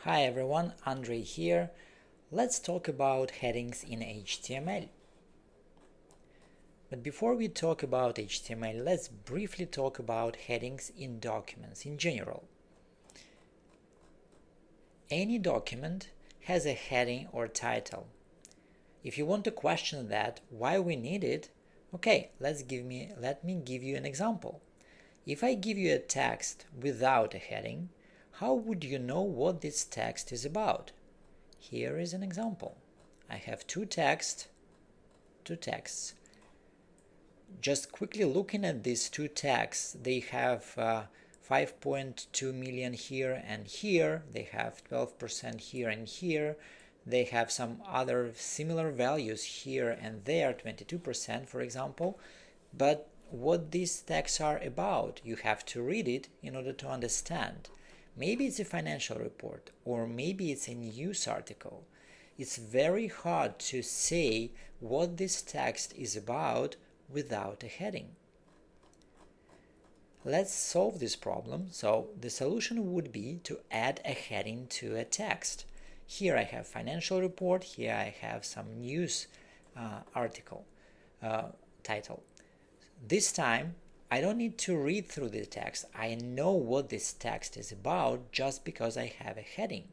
Hi everyone, Andrei here. Let's talk about headings in HTML. But before we talk about HTML, let's briefly talk about headings in documents in general. Any document has a heading or title. If you want to question that, why we need it, okay, let me give you an example. If I give you a text without a heading, how would you know what this text is about? Here is an example. I have two texts. Just quickly looking at these two texts, they have 5.2 million here and here. They have 12% here and here. They have some other similar values here and there, 22% for example. But what these texts are about, you have to read it in order to understand. Maybe it's a financial report, or maybe it's a news article. It's very hard to say what this text is about without a heading. Let's solve this problem. So the solution would be to add a heading to a text. Here I have financial report, here I have some news article title. This time I don't need to read through the text. I know what this text is about just because I have a heading.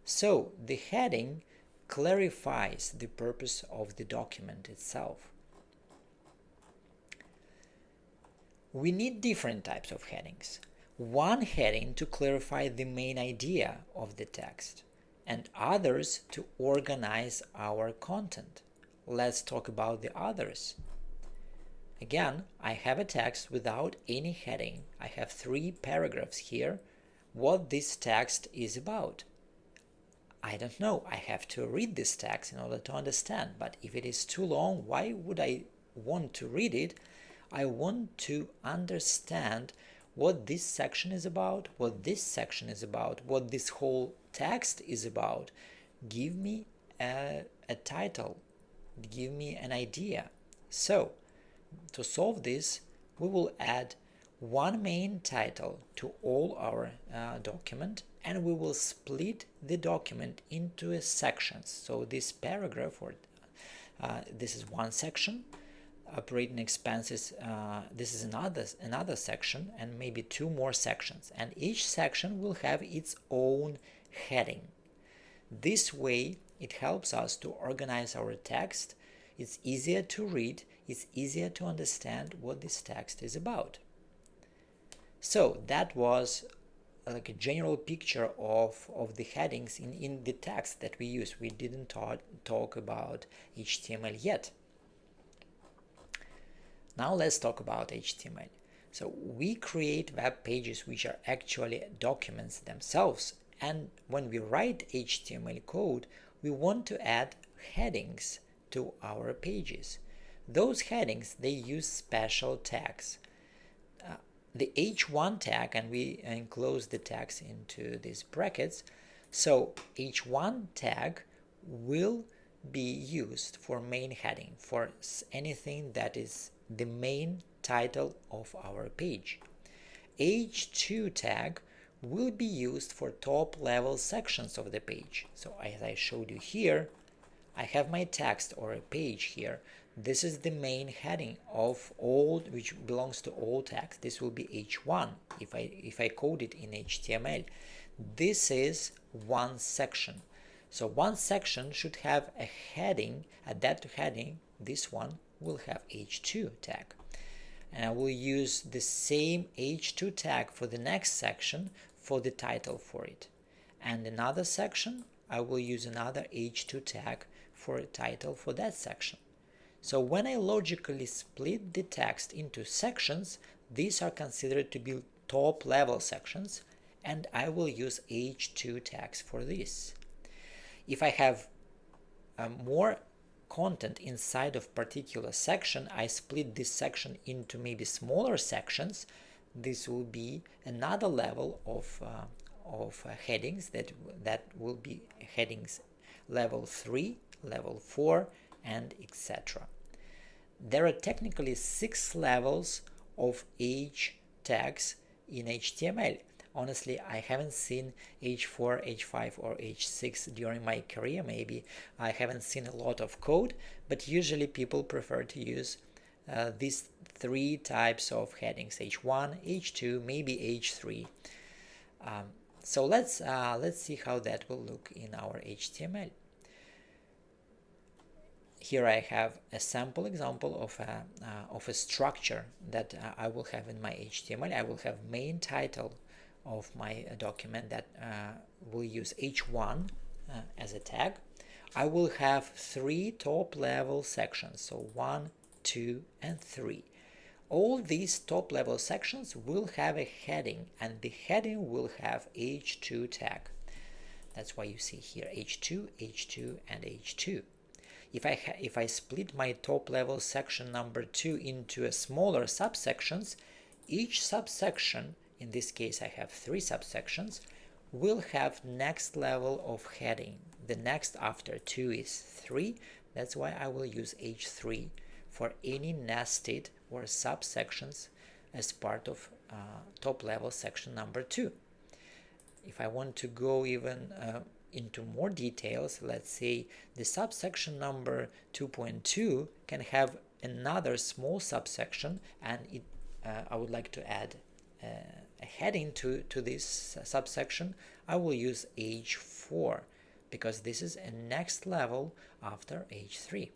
So the heading clarifies the purpose of the document itself. We need different types of headings. One heading to clarify the main idea of the text, and others to organize our content. Let's talk about the others. Again, I have a text without any heading. I have 3 paragraphs here. What this text is about? I don't know. I have to read this text in order to understand. But if it is too long, why would I want to read it? I want to understand what this section is about, what this section is about, what this whole text is about. Give me a title. Give me an idea. So, to solve this, we will add one main title to all our document, and we will split the document into sections. So this paragraph, or this is one section. Operating expenses, this is another section, and maybe 2 more sections, and each section will have its own heading. This way it helps us to organize our text. It's easier to read, it's easier to understand what this text is about. So that was like a general picture of the headings in the text that we use. We didn't talk about HTML yet. Now let's talk about HTML. So we create web pages which are actually documents themselves, and when we write HTML code, we want to add headings to our pages. Those headings, they use special tags. The H1 tag, and we enclose the tags into these brackets, so H1 tag will be used for main heading, for anything that is the main title of our page. H2 tag will be used for top level sections of the page. So as I showed you here, I have my text or a page here. This is the main heading of all, which belongs to all text. This will be H1 if I code it in HTML. This is one section. So one section should have a heading. At that heading, this one will have H2 tag. And I will use the same H2 tag for the next section for the title for it. And another section, I will use another H2 tag for a title for that section. So when I logically split the text into sections, these are considered to be top level sections, and I will use H2 tags for this. If I have more content inside of particular section, I split this section into maybe smaller sections. This will be another level of headings that will be headings level 3, level 4, and etc. There are technically 6 levels of H tags in HTML, Honestly, I haven't seen H4, H5 or H6 during my career. Maybe I haven't seen a lot of code, but usually people prefer to use these three types of headings: H1, H2, maybe H3. So let's see how that will look in our HTML. Here I have a sample example of a structure that I will have in my HTML. I will have main title of my document that will use H1 as a tag. I will have three top level sections, so 1, 2, and 3. All these top level sections will have a heading, and the heading will have H2 tag. That's why you see here H2, H2, and H2. If I split my top level section number 2 into a smaller subsections, each subsection, in this case I have 3 subsections, will have next level of heading. The next after 2 is 3. That's why I will use H3 for any nested or subsections as part of top level section number 2. If I want to go even into more details, let's say the subsection number 2.2 can have another small subsection, and I would like to add a heading to this subsection. I will use H4 because this is a next level after H3.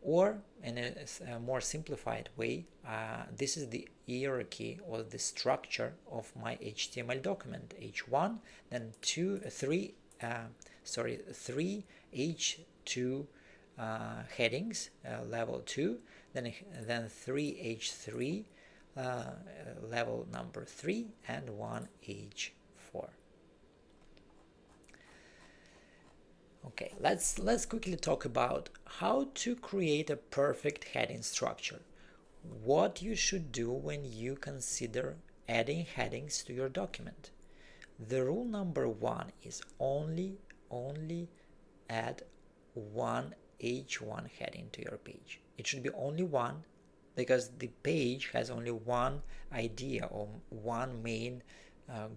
Or in a more simplified way, this is the hierarchy or the structure of my HTML document: H1, then 3 H2 headings, level 2, then 3 H3 level number 3, and 1 H4. Okay, let's quickly talk about how to create a perfect heading structure. What you should do when you consider adding headings to your document. The rule number 1 is only add one H1 heading to your page. It should be only one, because the page has only one idea or one main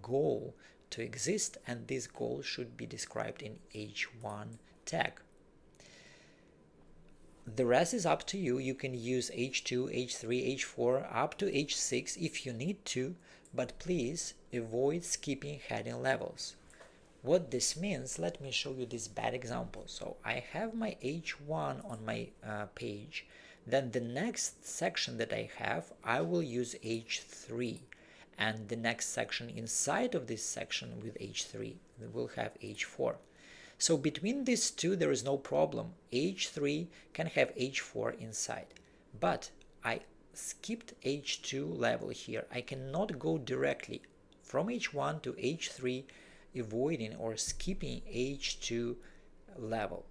goal to exist, and this goal should be described in H1 tag. The rest is up to you. You can use H2, H3, H4 up to H6 if you need to, but please avoid skipping heading levels. What this means, let me show you this bad example. So I have my H1 on my page, then the next section that I have, I will use H3, and the next section inside of this section with H3 will have H4. So between these two there is no problem. H3 can have H4 inside, but I skipped H2 level here. I cannot go directly from H1 to H3 avoiding or skipping H2 level.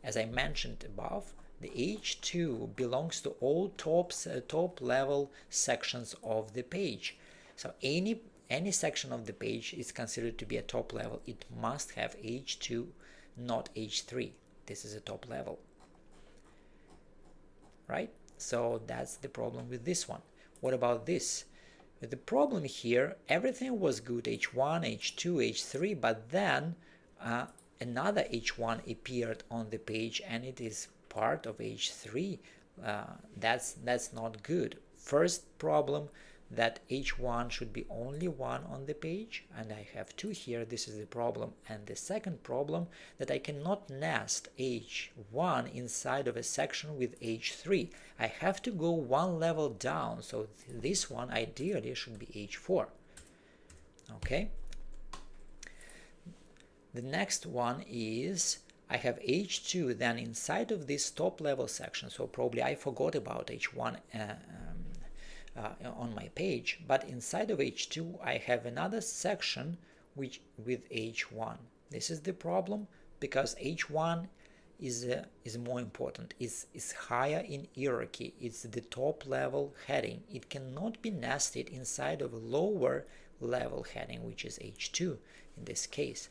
As I mentioned above, the H2 belongs to all top level sections of the page. So any section of the page is considered to be a top level. It must have H2, not H3. This is a top level, right? So that's the problem with this one. What about this? The problem here, everything was good, H1, H2, H3, but then another H1 appeared on the page and it is part of H3. That's not good. First problem, that H1 should be only one on the page, and I have two here. This is the problem. And the second problem, that I cannot nest H1 inside of a section with H3. I have to go one level down, so this one ideally should be H4. Okay. The next one is I have H2 then inside of this top level section, so probably I forgot about H1 on my page, but inside of H2 I have another section with H1. This is the problem, because H1 is more important, is higher in hierarchy. It's the top level heading. It cannot be nested inside of a lower level heading, which is H2 in this case.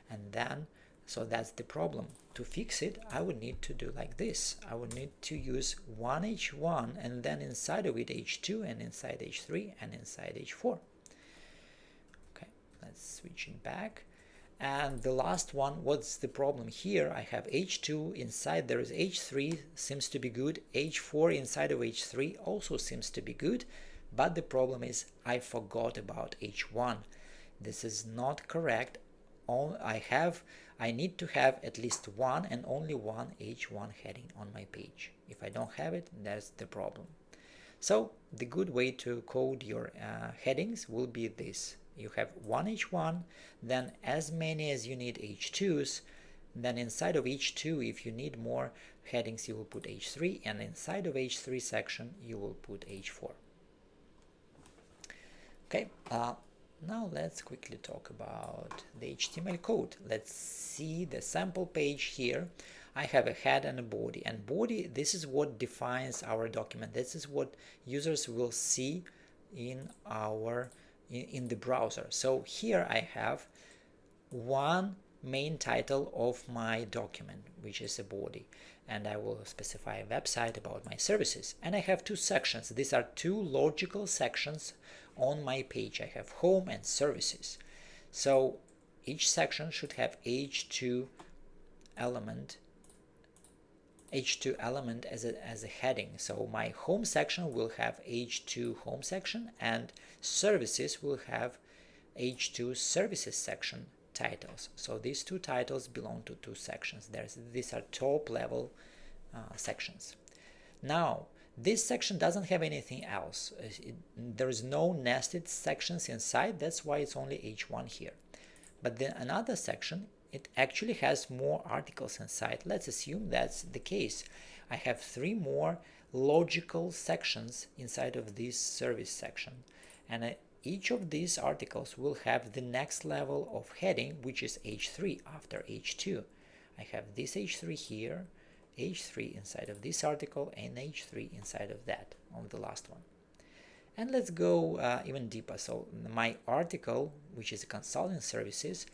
And then, so that's the problem. To fix it, I would need to do like this. I would need to use one H1 and then inside of it H2 and inside H3 and inside H4. switching back. And the last one, what's the problem here? I have H2, inside there is H3, seems to be good. H4 inside of H3 also seems to be good. But the problem is I forgot about H1. This is not correct. I need to have at least one and only one H1 heading on my page. If I don't have it, that's the problem. So the good way to code your headings will be this. You have one H1, then as many as you need H2s, then inside of H2, if you need more headings, you will put H3, and inside of H3 section, you will put H4. Okay, now let's quickly talk about the HTML code. Let's see the sample page here. I have a head and a body, and body, this is what defines our document. This is what users will see in the browser. So here I have one main title of my document, which is a body, and I will specify a website about my services. And I have two sections. These are two logical sections on my page. I have home and services. So each section should have H2 element as a heading. So my home section will have H2 home section, and services will have H2 services section titles. So these two titles belong to two sections. These are top level sections. Now this section doesn't have anything else. There is no nested sections inside. That's why it's only H1 here. But then another section, it actually has more articles inside. Let's assume that's the case. I have 3 more logical sections inside of this service section, and each of these articles will have the next level of heading, which is H3 after H2. I have this H3 here, H3 inside of this article, and H3 inside of that, on the last one. And let's go even deeper. So my article, which is consulting services,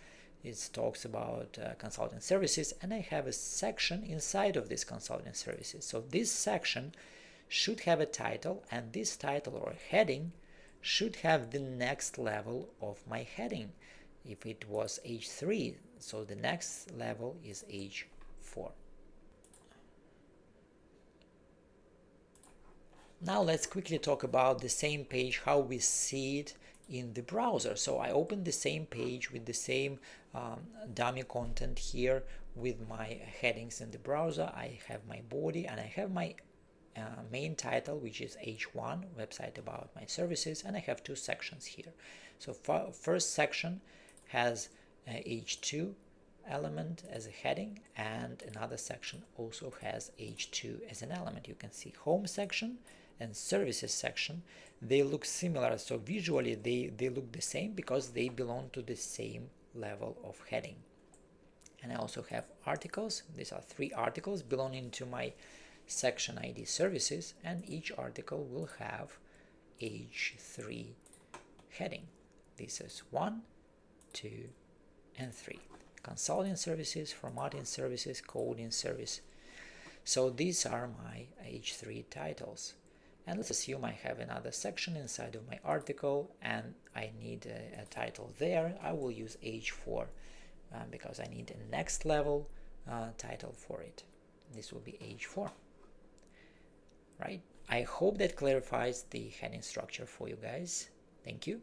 it talks about consulting services, and I have a section inside of this consulting services. So this section should have a title, and this title or heading should have the next level of my heading. If it was H3, so the next level is H4. Now let's quickly talk about the same page, how we see it in the browser. So I open the same page with the same dummy content here with my headings in the browser. I have my body and I have my main title, which is H1, website about my services, and I have 2 sections here. So first section has H2 element as a heading, and another section also has H2 as an element. You can see home section and services section, they look similar. So visually they look the same because they belong to the same level of heading. And I also have articles. These are 3 articles belonging to my section ID services, and each article will have H3 heading. This is 1, 2, and 3. Consulting services, formatting services, coding service. So these are my H3 titles. And let's assume I have another section inside of my article and I need a title there. I will use H4 because I need a next level title for it. This will be H4. Right? I hope that clarifies the heading structure for you guys. Thank you.